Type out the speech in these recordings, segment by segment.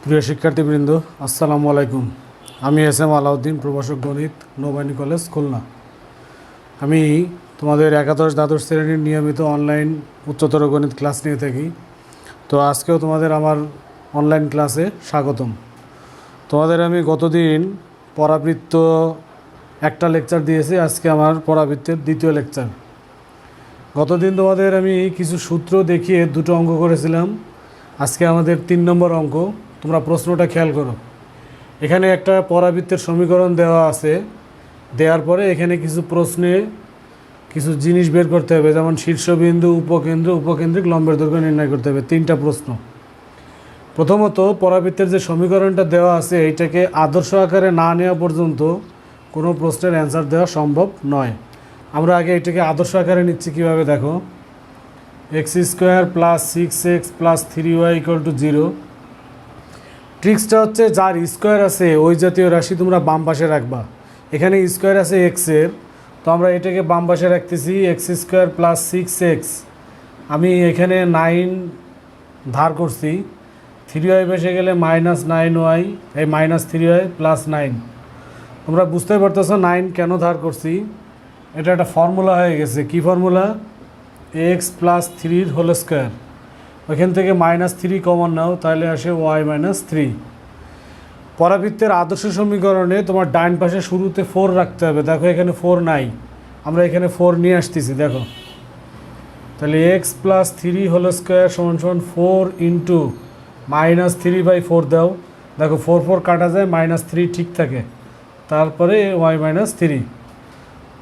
প্রিয় শিক্ষার্থীবৃন্দ, আসসালামু আলাইকুম। আমি এস এম আলাউদ্দিন, প্রভাষক গণিত, নৌবাহিনী কলেজ, খুলনা। আমি তোমাদের একাদশ দ্বাদশ শ্রেণীর নিয়মিত অনলাইন উচ্চতর গণিত ক্লাস নিয়ে থাকি। তো আজকেও তোমাদের আমার অনলাইন ক্লাসে স্বাগতম। তোমাদের আমি গতদিন পরাবৃত্ত একটা লেকচার দিয়েছি, আজকে আমার পরাবৃত্তের দ্বিতীয় লেকচার। গতদিন তোমাদের আমি কিছু সূত্র দেখিয়ে দুটো অঙ্ক করেছিলাম। আজকে আমাদের 3 নম্বর অঙ্ক। তোমরা প্রশ্নটা খেয়াল করো। এখানে একটা পরাবৃত্তের সমীকরণ দেওয়া আছে, দেওয়ার পরে এখানে কিছু প্রশ্নে কিছু জিনিস বের করতে হবে, যেমন শীর্ষবিন্দু, উপকেন্দ্র, উপকেন্দ্রিক লম্বের দৈর্ঘ্য নির্ণয় করতে হবে। 3টা প্রশ্ন। প্রথমত, পরাবৃত্তের যে সমীকরণটা দেওয়া আছে এইটাকে আদর্শ আকারে না নেওয়া পর্যন্ত কোনো প্রশ্নের অ্যান্সার দেওয়া সম্ভব নয়। আমরা আগে এটাকে আদর্শ আকারে নিচ্ছি। কীভাবে দেখো, x² + 6x + 3y = 0। ট্রিক্সটা হচ্ছে, যার স্কোয়ার আছে ওই জাতীয় রাশি তোমরা বাম পাশে রাখবা। এখানে স্কোয়ার আছে এক্সের, তো আমরা এটাকে বাম পাশে রাখতেছি। x² + 6x, আমি এখানে 9 ধার করছি। 3y বসে গেলে -9y, এই -3y + 9। তোমরা বুঝতে পারতেছো 9 কেন ধার করছি। এটা একটা ফর্মুলা হয়ে গেছে। কি ফর্মুলা? x + 3² ওইখান থেকে -3 কমন নাও, তাহলে আসে y - 3। পরাবৃত্তের আদর্শ সমীকরণে তোমার ডান পাশে শুরুতে 4 রাখতে হবে। দেখো এখানে 4 নাই, আমরা এখানে 4 নিয়ে আসতেছি। দেখো, তাহলে x + 3² = 4 × -3/4 দাও। দেখো 4 4 কাটা যায়, -3 ঠিক থাকে, তারপরে y - 3।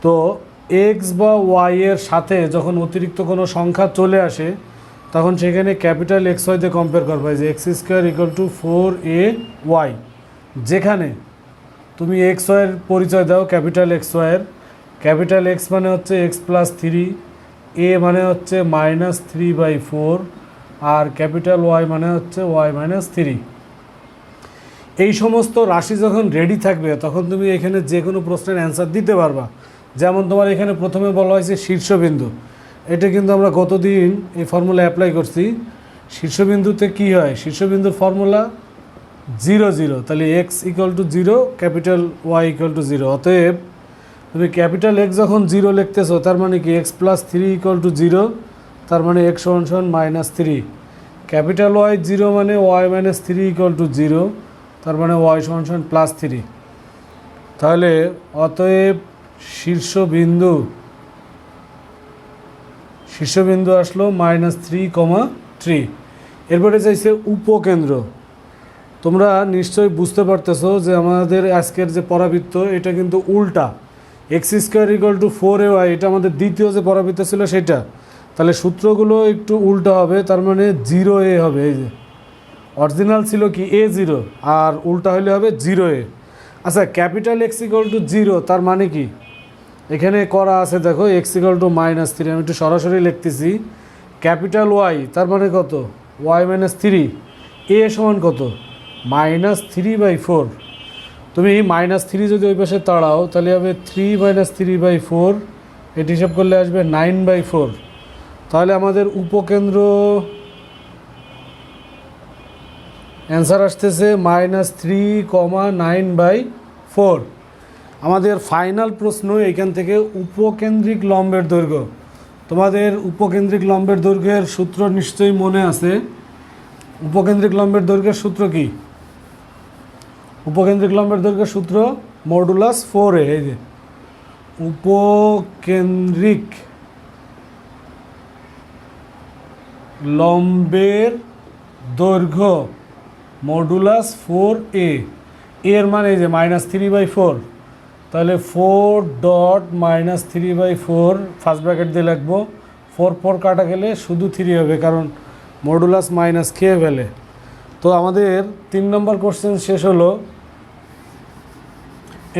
তো x বা y এর সাথে যখন অতিরিক্ত কোনো সংখ্যা চলে আসে তখন সেখানে ক্যাপিটাল XY দিয়ে কম্পেয়ার করবে, যে x² = 4ay। যেখানে তুমি XY এর পরিচয় দাও, ক্যাপিটাল XY এর। ক্যাপিটাল X মানে হচ্ছে x + 3, a মানে হচ্ছে -3/4, আর ক্যাপিটাল Y মানে হচ্ছে y - 3। এই সমস্ত রাশি যখন রেডি থাকবে তখন তুমি এখানে যে কোনো প্রশ্নের অ্যান্সার দিতে পারবা। যেমন তোমার এখানে প্রথমে বলা হয়েছে শীর্ষবিন্দু। এটা কিন্তু আমরা গতদিন এই ফর্মুলা অ্যাপ্লাই করছি। শীর্ষবিন্দুতে কি হয়? শীর্ষবিন্দুর ফর্মুলা 0 0, তাহলে x = 0, ক্যাপিটাল Y = 0। অতএব তুমি ক্যাপিটাল X যখন 0 লিখতেছো, তার মানে কি x + 3 = 0, তার মানে x = -3। ক্যাপিটাল Y 0 মানে y - 3 = 0, তার মানে y = +3। তাহলে অতএব শীর্ষবিন্দু আসলো -3,3। এরপরে চাইছে উপকেন্দ্র। তোমরা নিশ্চয়ই বুঝতে পারতেছো যে আমাদের আজকের যে পরাবৃত্ত এটা কিন্তু উল্টা। x² = 4ay, এটা আমাদের দ্বিতীয় যে পরাবৃত্ত ছিল সেটা। তাহলে সূত্রগুলো একটু উল্টা হবে, তার মানে 0a হবে। এই যে অরিজিনাল ছিল কি a0, আর উল্টা হলে হবে 0a। আচ্ছা, ক্যাপিটাল X = 0, তার মানে কি? এখানে করা আছে, দেখো x = -3, আমি একটু সরাসরি লিখতেছি। ক্যাপিটাল Y তার মানে কত? y - 3। a সমান কত? -3/4। তুমি -3 যদি ওই পাশে তাড়াও তাহলে হবে 3 - 3/4, এটি হিসাব করলে আসবে 9/4। তাহলে আমাদের উপকেন্দ্র অ্যান্সার আসতেছে -3,9/4। আমাদের ফাইনাল প্রশ্ন এইখান থেকে উপকেন্দ্রিক লম্বের দৈর্ঘ্য। তোমাদের উপকেন্দ্রিক লম্বের দৈর্ঘ্যের সূত্র নিশ্চয়ই মনে আছে। উপকেন্দ্রিক লম্বের দৈর্ঘ্যের সূত্র কি? উপকেন্দ্রিক লম্বের দৈর্ঘ্যের সূত্র (4a). এই যে উপকেন্দ্রিক লম্বের দৈর্ঘ্য (4a) এর মানে এই যে -3/4। তাহলে 4.-3/4 ফার্স্ট ব্র্যাকেট দিয়ে লিখবো। 4 4 কাটা গেলে শুধু 3 হবে, কারণ মডুলাস মাইনাস খেয়ে ফেলে। তো আমাদের 3 নম্বর কোশ্চেন শেষ হলো।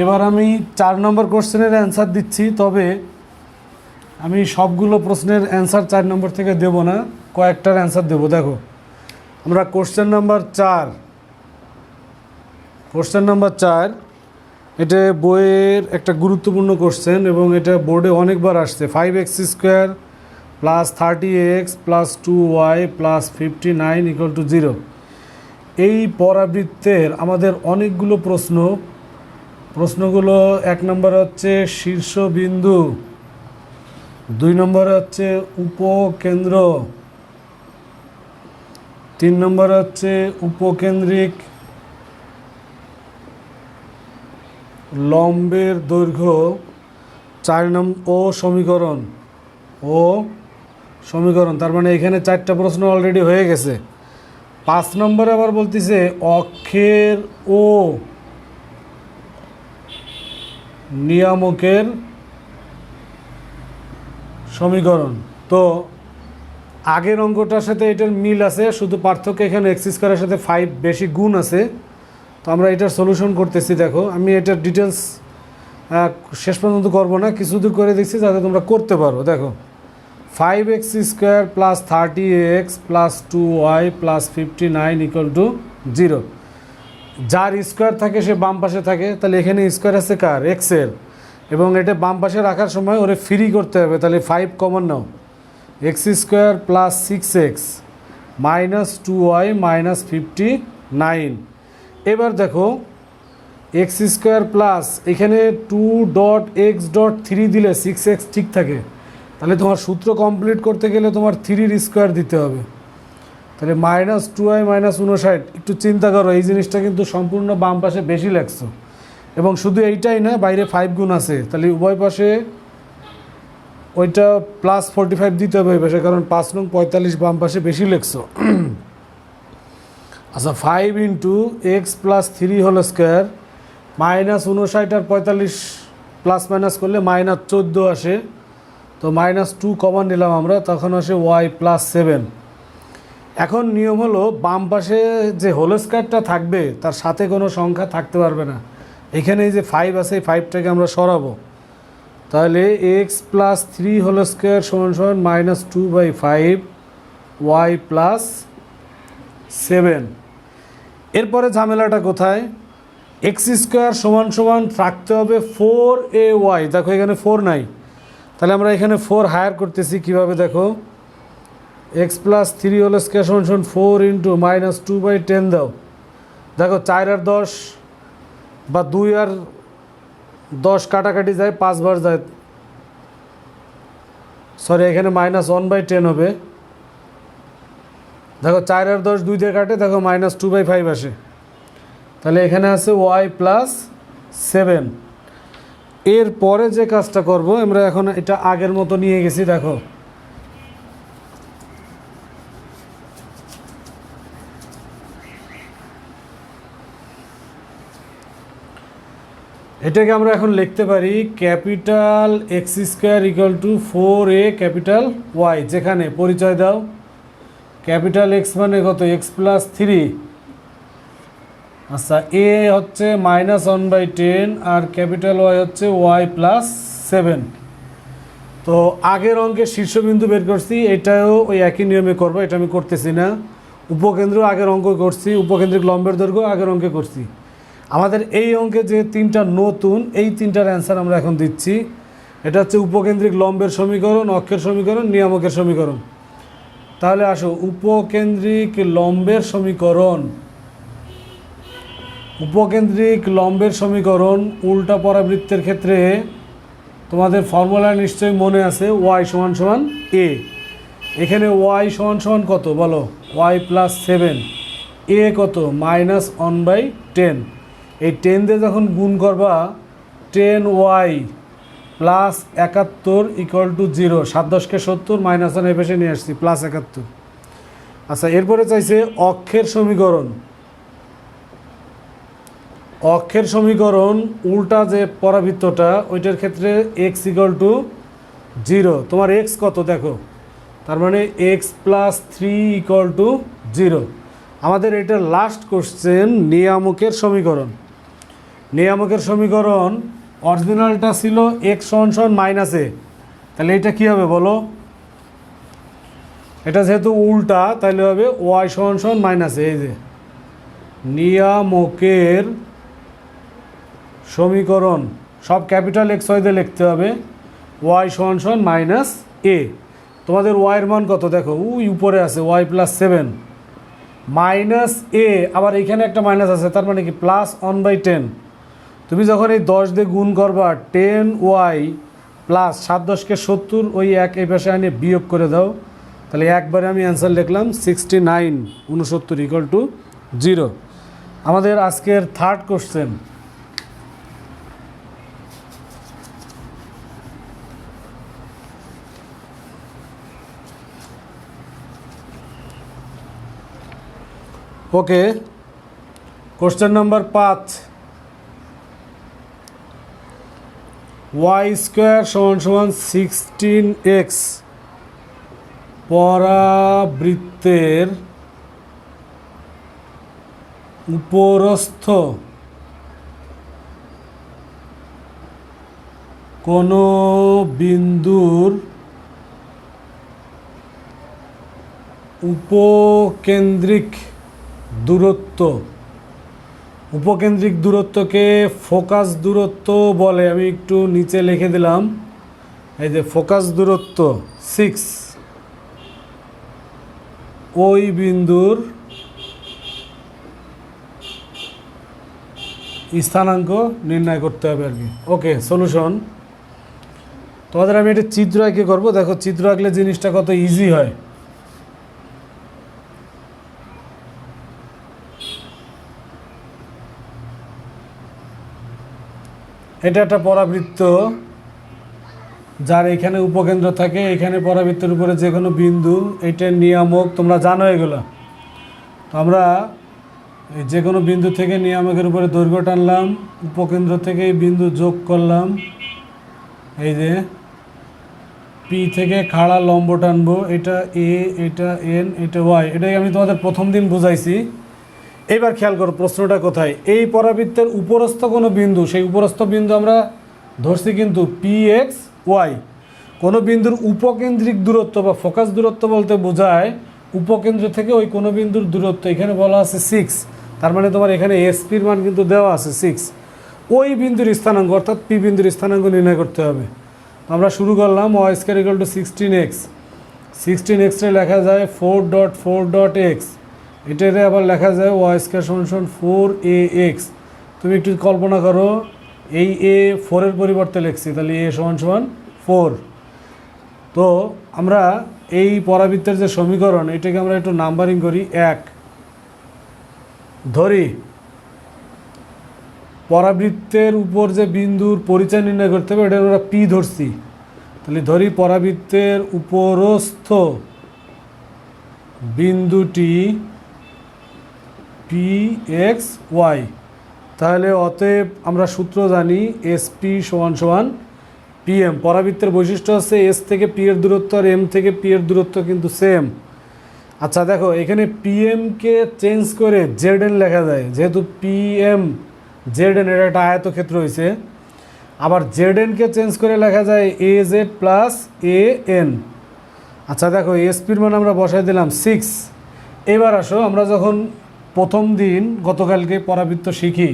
এবার আমি 4 নম্বর কোশ্চেনের অ্যান্সার দিচ্ছি, তবে আমি সবগুলো প্রশ্নের অ্যান্সার 4 নম্বর থেকে দেব না, কয়েকটার অ্যান্সার দেবো। দেখো, আমরা কোশ্চেন নাম্বার 4, এটা বইয়ের একটা গুরুত্বপূর্ণ কোশ্চেন এবং এটা বোর্ডে অনেকবার আসছে। 5x² + 30x + 2y + 59 = 0। এই পরাবৃত্তের আমাদের অনেকগুলো প্রশ্নগুলো 1 নম্বরে হচ্ছে শীর্ষবিন্দু, 2 নম্বরে হচ্ছে উপকেন্দ্র, 3 নম্বরে হচ্ছে উপকেন্দ্রিক লম্বের দৈর্ঘ্য, 4 নম্বর সমীকরণ। তার মানে এখানে 4টা প্রশ্ন অলরেডি হয়ে গেছে। 5 নম্বরে আবার বলতেছে অক্ষের ও নিয়ামকের সমীকরণ। তো আগের অঙ্কটার সাথে এটার মিল আছে, শুধু পার্থক্য এখানে এক্স স্কোয়ারের সাথে 5 বেশি গুণ আছে। তো আমরা এটার সলিউশন করতেছি। দেখো, আমি এটার ডিটেলস শেষ পর্যন্ত করবো না, কিছু দূর করে দিচ্ছি যাতে তোমরা করতে পারো। দেখো, 5x square plus 30x plus 2y plus 59 = 0। যার স্কোয়ার থাকে সে বাম পাশে থাকে, তাহলে এখানে স্কোয়ার আছে কার? এক্সের, এবং এটা বাম পাশে রাখার সময় ওরে ফ্রি করতে হবে। তাহলে 5 কমন নাও, x square plus 6x minus 2y minus 59। এবার দেখো, এক্স স্কোয়ার প্লাস এখানে 2.x.3 দিলে 6x ঠিক থাকে। তাহলে তোমার সূত্র কমপ্লিট করতে গেলে তোমার 3-র স্কোয়ার দিতে হবে। তাহলে মাইনাস 2y মাইনাস 59। একটু চিন্তা করো, এই জিনিসটা কিন্তু সম্পূর্ণ বাম পাশে বেশি লাগছো, এবং শুধু এইটাই না, বাইরে 5 গুণ আছে। তাহলে উভয় পাশে ওইটা প্লাস 45 দিতে হবে ওই পাশে, কারণ 5 নং 45 বাম পাশে বেশি লেখছো। আচ্ছা, 5 × x plus 3 whole square minus 59 আর 45 প্লাস মাইনাস করলে মাইনাস 14 আসে। তো -2 কমন নিলাম আমরা, তখন আসে y প্লাস 7। এখন নিয়ম হলো, বাম পাশে যে হোল স্কোয়ারটা থাকবে তার সাথে কোনো সংখ্যা থাকতে পারবে না। এখানে এই যে 5 আছে, এই 5টাকে আমরা সরাবো। তাহলে x প্লাস 3 হোল স্কোয়ার সমান সমান -2/5 y প্লাস 7। এরপরে ঝামেলাটা কোথায়? এক্স স্কোয়ার সমান সমান থাকতে হবে 4ay। দেখো, এখানে 4 নাই, তাহলে আমরা এখানে 4 হায়ার করতেছি। কিভাবে? দেখো, এক্স প্লাস 3 হোল স্কোয়ার সমান সমান 4 × -2/10 দাও। দেখো, 4 আর 10 বা 2 আর 10 কাটাকাটি যায়, 5 বার যায়, সরি এখানে -1/10 হবে। দেখো, 4 আর 10 2 দিয়ে কাটে, দেখো -2/5 আসে। তাহলে এখানে আছে y প্লাস 7। এরপরে যে কাজটা করব, আমরা এখন এটা আগের মতো নিয়ে গেছি। দেখো, এটাকে আমরা এখন লিখতে পারি capital X square = 4a capital Y. যেখানে পরিচয় দাও, ক্যাপিটাল এক্স মানে কত? X plus 3। আচ্ছা, এ হচ্ছে -1/10 আর ক্যাপিটাল ওয়াই হচ্ছে ওয়াই প্লাস 7। তো আগের অঙ্কের শীর্ষবিন্দু বের করছি, এটাও ওই একই নিয়মে করবো, এটা আমি করতেছি না। উপকেন্দ্র আগের অঙ্ক করছি, উপকেন্দ্রিক লম্বের দৈর্ঘ্য আগের অঙ্কে করছি। আমাদের এই অঙ্কে যে 3টা নতুন, এই 3টার অ্যান্সার আমরা এখন দিচ্ছি। এটা হচ্ছে উপকেন্দ্রিক লম্বের সমীকরণ, অক্ষের সমীকরণ, নিয়ামকের সমীকরণ। তাহলে আসো, উপকেন্দ্রিক লম্বের সমীকরণ। উপকেন্দ্রিক লম্বের সমীকরণ উল্টা পরাবৃত্তের ক্ষেত্রে তোমাদের ফর্মুলা নিশ্চয়ই মনে আছে, y = a। এখানে y = কত বলো? y plus 7। a কত? -1/10। এই 10 দিয়ে যখন গুণ করবা, 10y প্লাস 71 = 0। 7 10 × 70, -1 এ পেশে নিয়ে আসছি, প্লাস 71। আচ্ছা, এরপরে চাইছে অক্ষের সমীকরণ। অক্ষের সমীকরণ উল্টা যে পরাবৃত্তটা, ওইটার ক্ষেত্রে x = 0। তোমার x কত দেখো, তার মানে x প্লাস 3 = 0। আমাদের এটা লাস্ট কোশ্চেন, নিয়ামকের সমীকরণ। নিয়ামকের সমীকরণ অরিজিনালটা ছিল x = -a। তাহলে এটা কী হবে বলো? এটা যেহেতু উল্টা, তাহলে হবে y = -a। এই যে নিয়ামকের সমীকরণ, সব ক্যাপিটাল এক্স ওয়াই দিয়ে লিখতে হবে। y = -a। তোমাদের y এর মান কত দেখো, উপরে আছে y প্লাস 7 মাইনাস এ, আবার এখানে একটা মাইনাস আছে, তার মানে কি প্লাস 1/10। তুমি যখন এই 10 দিয়ে গুণ করবা 10y প্লাস 7 10 × 70, ওই এক এই পাশে আনিয়ে বিয়োগ করে দাও, তাহলে একবারে আমি অ্যান্সার লিখলাম 69 69 = 0। আমাদের আজকের থার্ড কোশ্চেন। ওকে, কোশ্চেন নাম্বার 5, y² = 16x পরাবৃত্তের উপরস্থ কোনো বিন্দুর উপকেন্দ্রিক দূরত্ব, উপকেন্দ্রিক দূরত্বকে ফোকাস দূরত্ব বলে। আমি একটু নিচে লিখে দিলাম, এই যে ফোকাস দূরত্ব 6, ওই বিন্দুর স্থানাঙ্ক নির্ণয় করতে হবে আর কি। ওকে, সলিউশন। তোমাদের আমি একটা চিত্র আঁকে করবো। দেখো চিত্র আঁকলে জিনিসটা কত ইজি হয়। এটা একটা পরাবৃত্ত, যার এখানে উপকেন্দ্র থাকে, এখানে পরাবৃত্তের উপরে যে কোনো বিন্দু, এইটার নিয়ামক তোমরা জানো এগুলো। তো আমরা যে কোনো বিন্দু থেকে নিয়ামকের উপরে দৈর্ঘ্য টানলাম, উপকেন্দ্র থেকে এই বিন্দু যোগ করলাম, এই যে পি থেকে খাড়া লম্ব টানবো, এটা এ, এটা এন, এটা ওয়াই। এটাই আমি তোমাদের প্রথম দিন বুঝাইছি। এইবার খেয়াল করো প্রশ্নটা কোথায়। এই পরাবৃত্তের উপরস্থ কোনো বিন্দু, সেই উপরস্থ বিন্দু আমরা ধরছি কিন্তু px y। কোনো বিন্দুর উপকেন্দ্রিক দূরত্ব বা ফোকাস দূরত্ব বলতে বোঝায় উপকেন্দ্র থেকে ওই কোনো বিন্দুর দূরত্ব। এখানে বলা আছে 6, তার মানে তোমার এখানে এসপির মান কিন্তু দেওয়া আছে 6। ওই বিন্দুর স্থানাঙ্ক অর্থাৎ পি বিন্দুর স্থানাঙ্ক নির্ণয় করতে হবে। আমরা শুরু করলাম y² = 16x। 16x লেখা যায় 4.4.x, এটারে আবার লেখা যায় y² = 4ax। তুমি একটু কল্পনা করো, এই এ 4-এর পরিবর্তে লিখছি, তাহলে a = 4। তো আমরা এই পরাবৃত্তের যে সমীকরণ, এটাকে আমরা একটু নাম্বারিং করি। 1 ধরি, পরাবৃত্তের উপর যে বিন্দুর পরিচয় নির্ণয় করতে হবে, এটা আমরা পি ধরছি। তাহলে ধরি পরাবৃত্তের উপরস্থ বিন্দুটি px y। তাহলে অতএব আমরা সূত্র জানি SP = PM। পরাবৃত্তের বৈশিষ্ট্য হচ্ছে এস থেকে পি এর দূরত্ব আর এম থেকে পি এর দূরত্ব কিন্তু সেম। আচ্ছা দেখো, এখানে পিএমকে চেঞ্জ করে জেডএন লেখা যায়, যেহেতু পিএম জেডএন এটা একটা আয়তক্ষেত্র হয়েছে। আবার জেডএনকে চেঞ্জ করে লেখা যায় AZ + AN। আচ্ছা দেখো, এসপির মান আমরা বসাই দিলাম 6। এবার আসো, আমরা যখন প্রথম দিন গতকালকে পরাবৃত্ত শিখি,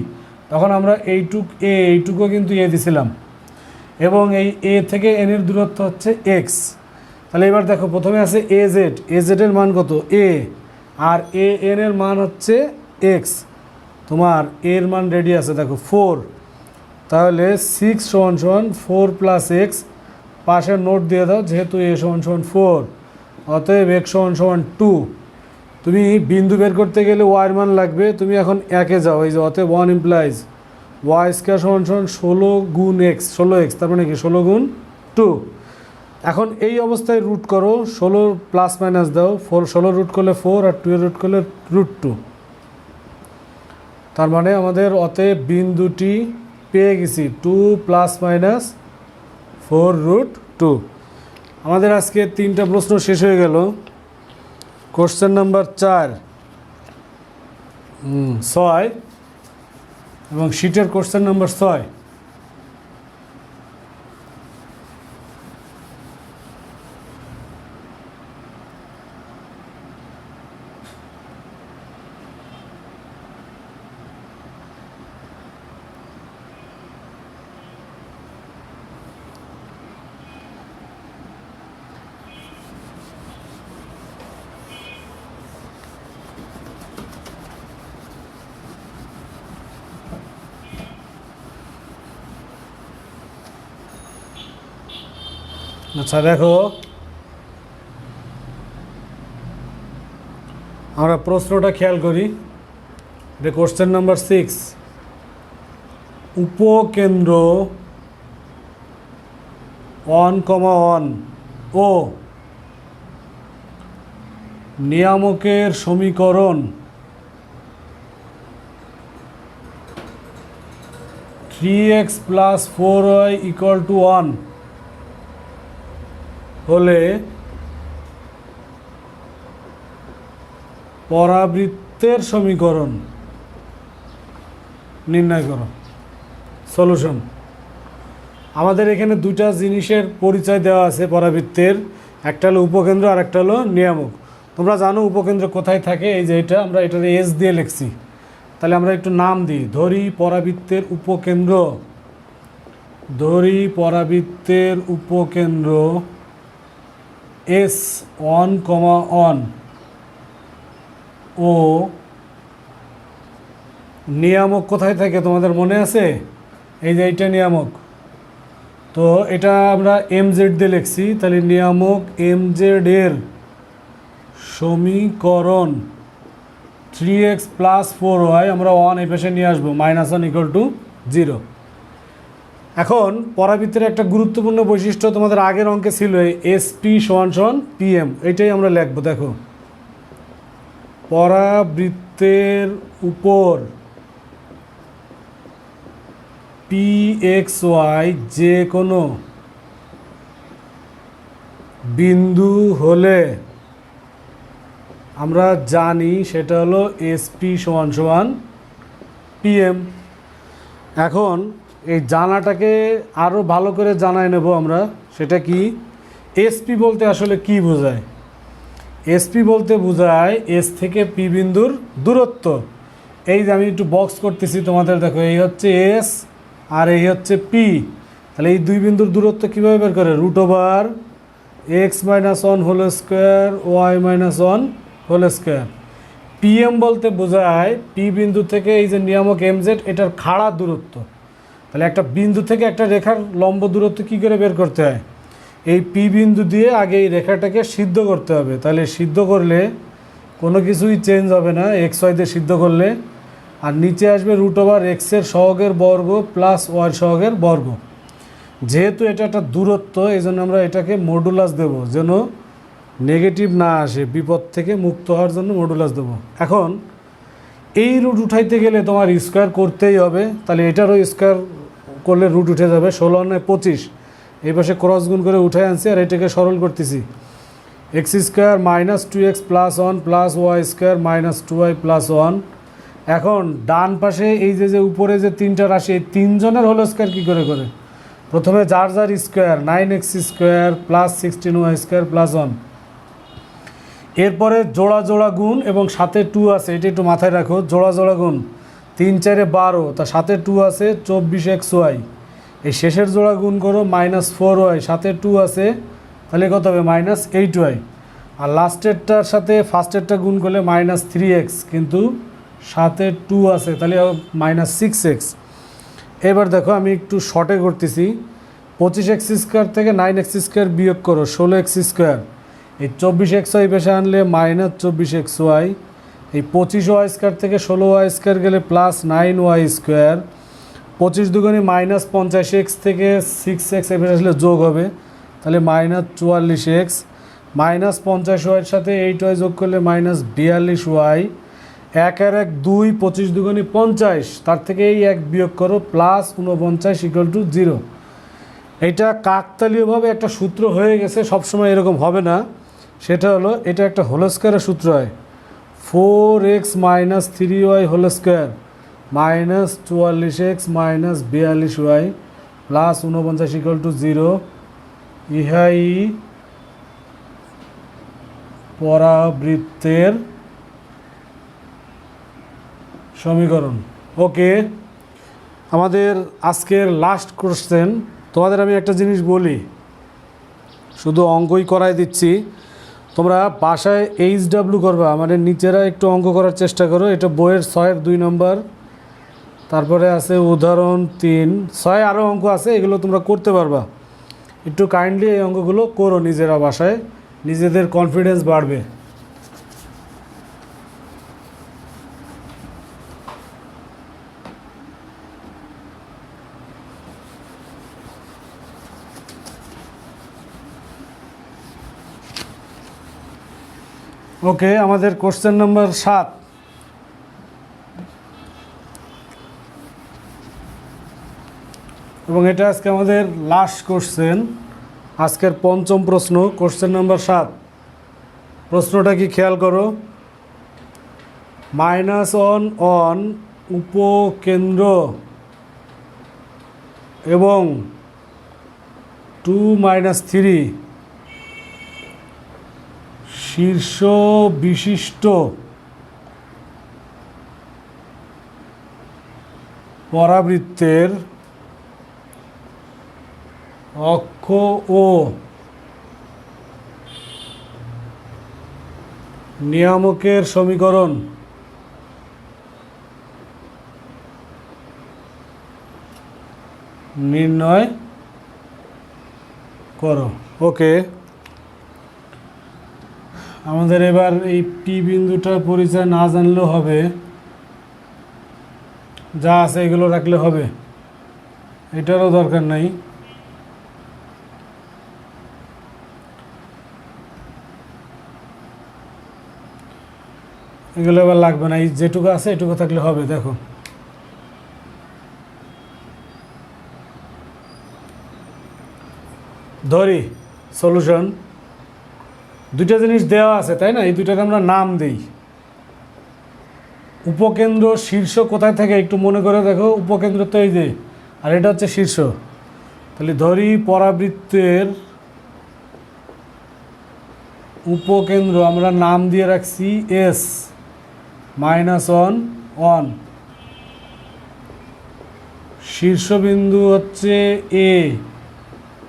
তখন আমরা এইটুকু কিন্তু এ দিছিলাম, এবং এই এ থেকে এন এর দূরত্ব হচ্ছে এক্স। তাহলে এবার দেখো, প্রথমে আছে এজেড এর মান কত এ, আর এ এন এর মান হচ্ছে এক্স। তোমার এর মান রেডি আছে দেখো 4। তাহলে 6 = 4 + x, পাশে নোট দিয়ে দাও, যেহেতু a = 4, অতএব x = 2। তুমি বিন্দু বের করতে গেলে y এর মান লাগবে, তুমি এখন একে যাও, এই যে অতএব 1 = y² = 16 × x, 16x, তার মানে কি 16 × 2। এখন এই অবস্থায় রুট করো, 16 প্লাস মাইনাস দাও, 16 রুট করলে 4 আর 2 রুট করলে √2। তার মানে আমাদের অতএব বিন্দুটি পেয়ে গেছি 2 ± 4√2। আমাদের আজকে 3টা প্রশ্ন শেষ হয়ে গেল। কোশ্চেন নাম্বার 4 6 এবং শীটের কোশ্চেন নাম্বার 6। আচ্ছা দেখো, আমরা প্রশ্নটা খেয়াল করি। এটা কোশ্চেন নাম্বার 6। উপকেন্দ্র 1,1 ও নিয়ামকের সমীকরণ 3x + 4y = 1 হলে পরাবৃত্তের সমীকরণ নির্ণয় করো। সলিউশন। আমাদের এখানে দুটা জিনিসের পরিচয় দেওয়া আছে পরাবৃত্তের, একটা হলো উপকেন্দ্র আর একটা হলো নিয়ামক। তোমরা জানো উপকেন্দ্র কোথায় থাকে, এই যে এটা আমরা এটার এস দিয়ে লিখছি। তাহলে আমরা একটু নাম দিই, ধরি পরাবৃত্তের উপকেন্দ্র, ধরি পরাবৃত্তের উপকেন্দ্র S1,1 ও নিয়ামক কোথায় থাকে তোমাদের মনে আছে? এই যে এইটা নিয়ামক, তো এটা আমরা mz দিয়ে লিখছি। তাহলে নিয়ামক mz এর সমীকরণ 3x + 4y, আমরা 1 এই পাশে নিয়ে আসবো, -1 = 0। এখন পরাবৃত্তের একটা গুরুত্বপূর্ণ বৈশিষ্ট্য তোমাদের আগের অঙ্কে ছিল SP = PM, এটাই আমরা লিখবো। দেখো, পরাবৃত্তের উপর PXY যে কোনো বিন্দু হলে আমরা জানি সেটা হলো SP = PM। এখন এই জানাটাকে আরও ভালো করে জানাই নেব আমরা। সেটা কি, SP বলতে আসলে কি বোঝায়? SP বলতে বোঝায় S থেকে P বিন্দুর দূরত্ব। এই যে আমি একটু বক্স করতেছি তোমাদের, দেখো এই হচ্ছে S আর এই হচ্ছে P। তাহলে এই দুই বিন্দুর দূরত্ব কীভাবে বের করে? √(x - 1 ² y - 1 ²). PM বলতে বোঝায় P বিন্দু থেকে এই যে নিয়ামক mz, এটার খাড়া দূরত্ব। তাহলে একটা বিন্দু থেকে একটা রেখার লম্ব দূরত্ব কী করে বের করতে হয়? এই P বিন্দু দিয়ে আগে এই রেখাটাকে সিদ্ধ করতে হবে। তাহলে সিদ্ধ করলে কোনো কিছুই চেঞ্জ হবে না, XY দিয়ে সিদ্ধ করলে। আর নিচে আসবে √(x এর সহগের বর্গ + y সহগের বর্গ। যেহেতু এটা একটা দূরত্ব, এই জন্য আমরা এটাকে মডুলাস দেব, যেন নেগেটিভ না আসে, বিপদ থেকে মুক্ত হওয়ার জন্য মডুলাস দেব। এখন এই রুট উঠাইতে গেলে তোমার স্কোয়ার করতেই হবে। তাহলে এটারও স্কোয়ার করলে রুট উঠে যাবে, 16 - 25। এই পাশে ক্রস গুণ করে উঠে আনছি আর এটাকে সরল করতেছি। x² - 2x + 1 + y² - 2y + 1। এখন ডান পাশে এই যে উপরে যে তিনটা রাশি, এই তিনজনের হোল স্কোয়ার কী করে করে? প্রথমে যার যার স্কোয়ার, 9x² + 16y² + 1। এরপরে জোড়া জোড়া গুণ এবং সাথে 2 আছে, এটা একটু মাথায় রাখো। জোড়া জোড়া গুণ 3 × 4 = 12, তার সাথে 2 আছে 24xy। এই শেষের জোড়া গুণ করো -4y, সাথে 2 আছে, তাহলে কত হবে? -8y। আর লাস্টেরটার সাথে ফার্স্টেরটা গুণ করলে -3x, কিন্তু সাথে 2 আছে, তাহলে -6x। এবার দেখো আমি একটু শর্টে করতেছি। 25x² থেকে 9x² বিয়োগ করো, 16x²। এই 24xy পেশে আনলে -24xy। এই 25y² থেকে 16y² গেলে +9y²। 25 দুগুণে -50x থেকে 6x এবার আসলে যোগ হবে, তাহলে -44x। -50y এর সাথে 8y যোগ করলে -42y। 1 আর 1 2, 25 দুগুণে 50, তার থেকে এই 1 বিয়োগ করো, +49 = 0। এটা কাকতালীয়ভাবে একটা সূত্র হয়ে গেছে, সবসময় এরকম হবে না। সেটা হলো, এটা একটা হোল স্কোয়ারের সূত্র হয়, 4x - 3y² -44x - 42y +49 = 0। ইহাই পরাবৃত্তের সমীকরণ। ওকে, আমাদের আজকের লাস্ট কোশ্চেন। তোমাদের আমি একটা জিনিস বলি, শুধু অঙ্কই করাই দিচ্ছি, তোমরা বাসায় HW করবা, মানে নিচেরা একটু অঙ্ক করার চেষ্টা করো। এটা বইয়ের 6-এর 2 নম্বর, তারপরে আছে উদাহরণ 3, 6 আরও অঙ্ক আছে, এগুলো তোমরা করতে পারবা। একটু কাইন্ডলি এই অঙ্কগুলো করো নিজেরা বাসায়, নিজেদের কনফিডেন্স বাড়বে। ওকে, আমাদের কোশ্চেন নাম্বার 7। এবং এটা আজকে আমাদের লাস্ট কোশ্চেন, আজকের পঞ্চম প্রশ্ন, কোশ্চেন নাম্বার 7। প্রশ্নটা কি খেয়াল করো। -1 উপকেন্দ্র এবং 2 - 3 শীর্ষ বিশিষ্ট পরাবৃত্তের অক্ষ ও নিয়ামকের সমীকরণ নির্ণয় করো। ওকে, আমাদের এবার এই পি বিন্দুটার পরিচয় না জানলেও হবে, যা আছে এগুলো রাখলে হবে, এটারও দরকার নাই। এগুলো এবার লাগবে না, এই যেটুকু আছে এটুকু থাকলে হবে। দেখো ধরি সলিউশন, দুইটা জিনিস দেওয়া আছে তাই না, এই দুইটাকে আমরা নাম দেই। উপকেন্দ্র শীর্ষ কোথায় থাকে একটু মনে করে দেখো, উপকেন্দ্র তো এই যে, আর এটা হচ্ছে শীর্ষ। তাহলে ধরি পরাবৃত্তের উপকেন্দ্র আমরা নাম দিয়ে রাখছি S -1 শীর্ষবিন্দু হচ্ছে A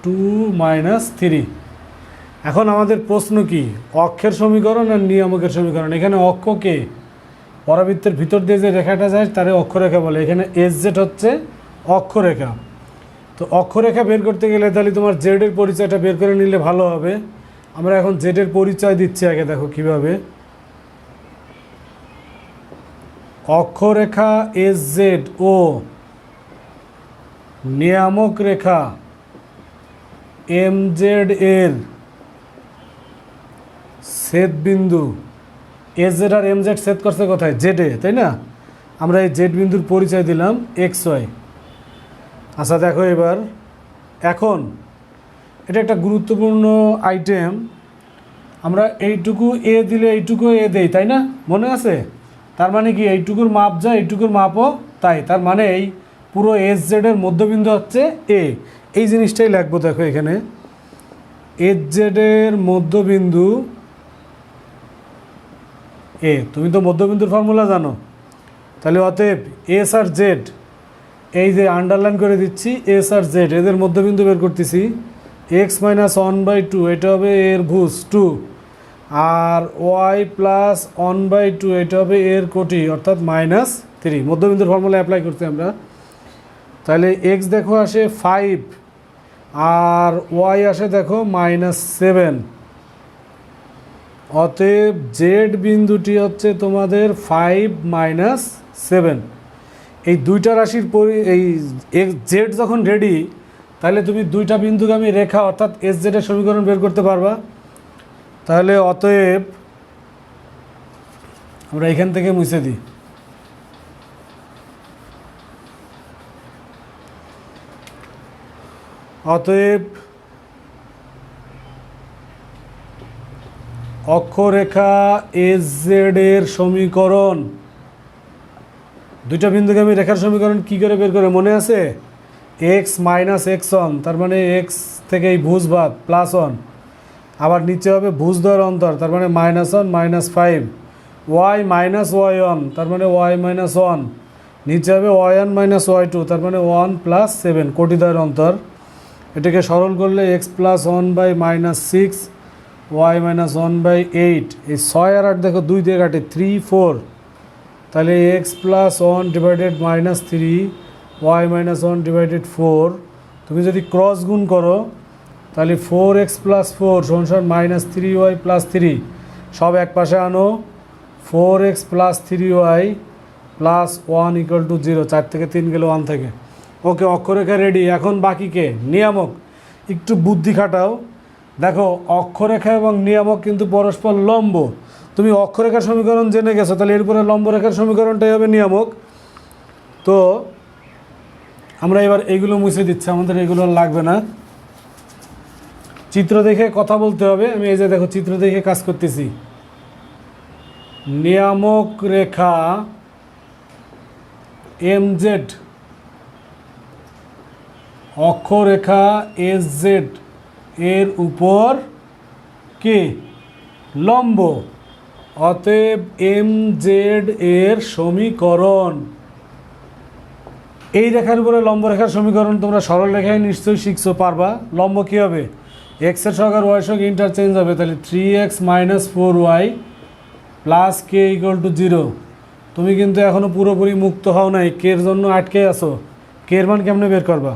2 - 3। এখন আমাদের প্রশ্ন কি, অক্ষের সমীকরণ আর নিয়ামকের সমীকরণ। এখানে অক্ষকে পরাবৃত্তের ভিতর দিয়ে যে রেখাটা যায় তারে অক্ষরেখা বলে, এখানে SZ হচ্ছে অক্ষরেখা। তো অক্ষরেখা বের করতে গেলে তাহলে তোমার জেডের পরিচয়টা বের করে নিলে ভালো হবে। আমরা এখন জেডের পরিচয় দিচ্ছি আগে, দেখো কিভাবে। অক্ষরেখা SZ ও নিয়ামক রেখা MZ এর ছেদবিন্দু, SZ আর MZ ছেদ করছে কোথায়, জেডে, তাই না? আমরা এই জেড বিন্দুর পরিচয় দিলাম XY। আচ্ছা দেখো এবার, এখন এটা একটা গুরুত্বপূর্ণ আইটেম, আমরা এইটুকু এ দিলে এইটুকু এ দেই, তাই না? মনে আছে? তার মানে কি, এইটুকুর মাপ যা এইটুকুর মাপও তাই। তার মানে এই পুরো SZ এর মধ্যবিন্দু হচ্ছে এ। এই জিনিসটাই লিখবো দেখো এখানে, SZ এর মধ্যবিন্দু এ। তুমি তো মধ্যবিন্দুর ফর্মুলা জানো, তাহলে অতএব S আর Z, এই যে আন্ডারলাইন করে দিচ্ছি, S আর Z এদের মধ্যবিন্দু বের করতেছি। x - 1/2 এটা হবে এর ভুজ 2, আর y + 1/2 এটা হবে এর কোটি অর্থাৎ -3। মধ্যবিন্দুর ফর্মুলা অ্যাপ্লাই করতে আমরা, তাহলে x দেখো আসে 5 আর y আসে দেখো -7। অতএব জেড বিন্দুটি হচ্ছে তোমাদের 5 - 7। এই দুইটা রাশির এই জেড যখন রেডি, তাহলে তুমি দুইটা বিন্দুগামী রেখা অর্থাৎ SZ এর সমীকরণ বের করতে পারবা। তাহলে অতএব আমরা এখান থেকে মুছে দিই, অতএব অক্ষরেখা SZ এর সমীকরণ, দুইটা বিন্দুগামী রেখার সমীকরণ কি করে বের করে মনে আছে? x - x1, তার মানে x থেকে এই ভুজ বাদ +1, আবার নিচে হবে ভুজ দ্বয়ের অন্তর, তার মানে -1 - 5, y - y1, তার মানে y - 1, নিচে হবে y1 - y2, তার মানে 1 + 7 কোটি দ্বয়ের অন্তর। এটাকে সরল করলে x + 1/-6, y - 1/8, এই 6 আর 8 দেখো 2 দিয়ে কাটে 3 4, তাহলে x + 1/-3, y - 1/4। তুমি যদি ক্রস গুণ করো তাহলে 4x + 4 = -3y + 3 সব এক পাশে আনো। 4x + 3y + 1 = 0, 4 থেকে 3 গেলে 1 থেকে। ওকে, অক্ষরেখা রেডি। এখন বাকি কে? নিয়ামক। একটু বুদ্ধি খাটাও। দেখো, অক্ষরেখা এবং নিয়ামক কিন্তু পরস্পর লম্ব। তুমি অক্ষরেখার সমীকরণ জেনে গেছো, তাহলে এরপরে লম্বরেখার সমীকরণটাই হবে নিয়ামক। তো আমরা এবার এইগুলো মুছে দিচ্ছি, আমাদের এগুলো লাগবে না। চিত্র দেখে কথা বলতে হবে। আমি এই যে দেখো চিত্র দেখে কাজ করতেছি। নিয়ামক রেখা MZ, অক্ষরেখা SZ এর উপর কে? লম্ব। অতএব MZ এর সমীকরণ। এই রেখার উপরে লম্ব রেখার সমীকরণ তোমরা সরল রেখায় নিশ্চয়ই শিখছো, পারবা। লম্ব কী হবে? x এর সহগ আর y সহগ ইন্টারচেঞ্জ হবে, তাহলে 3x - 4y + k = 0। তুমি কিন্তু এখনও পুরোপুরি মুক্ত হও নাই, কের জন্য আটকে আছো। কের মান কেমনে বের করবা?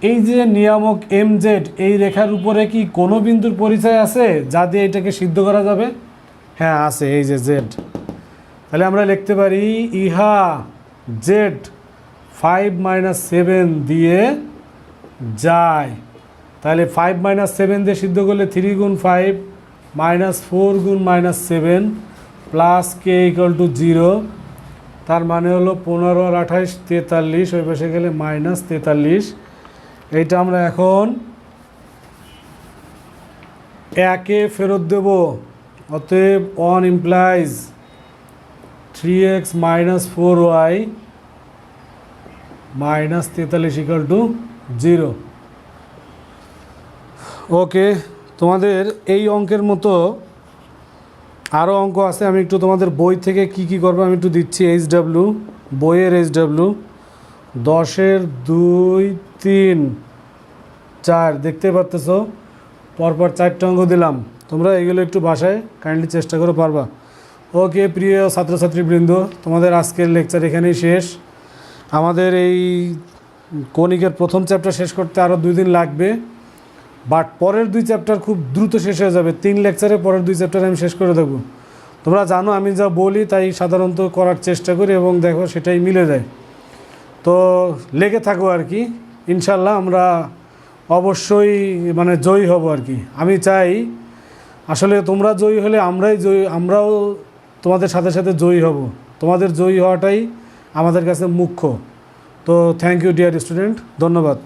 এই যে নিয়ামক MZ, এই রেখার উপরে কি কোনো বিন্দুর পরিচয় আছে যা দিয়ে এটাকে সিদ্ধ করা যাবে? হ্যাঁ আছে, এই যে Z। তাহলে আমরা লিখতে পারি ইহা Z 5 - 7 দিয়ে যায়। তাহলে 5 - 7 দিয়ে সিদ্ধ করলে 3 × 5 - 4 × -7 + k = 0। তার মানে হলো 15 আর 28 43, ওই পাশে গেলে -43। এইটা আমরা এখন একে ফেরত দেব। অতএব 1 implies 3x - 4y -43 = 0। ওকে, তোমাদের এই অঙ্কের মতো আরও অঙ্ক আছে। আমি একটু তোমাদের বই থেকে কি কি করবো আমি একটু দিচ্ছি। HW, বইয়ের HW 10-এর 2, 3, 4 দেখতে পাচ্ছ, পরপর 4টা অঙ্ক দিলাম। তোমরা এগুলো একটু বাসায় কাইন্ডলি চেষ্টা করে পারবা। ওকে প্রিয় ছাত্রছাত্রীবৃন্দ, তোমাদের আজকের লেকচার এখানেই শেষ। আমাদের এই কণিকের প্রথম চ্যাপ্টার শেষ করতে আরও 2 দিন লাগবে, বাট পরের 2 চ্যাপ্টার খুব দ্রুত শেষ হয়ে যাবে। 3 লেকচারে পরের 2 চ্যাপ্টার আমি শেষ করে দেবো। তোমরা জানো আমি যা বলি তাই সাধারণত করার চেষ্টা করি এবং দেখো সেটাই মিলে যায়। তো লেগে থাকো আর কি, ইনশাল্লাহ আমরা অবশ্যই জয়ী হব আর কি। আমি চাই আসলে তোমরা জয়ী হলে আমরাও তোমাদের সাথে সাথে জয়ী হব। তোমাদের জয়ী হওয়াটাই আমাদের কাছে মুখ্য। তো থ্যাংক ইউ ডিয়ার স্টুডেন্ট, ধন্যবাদ।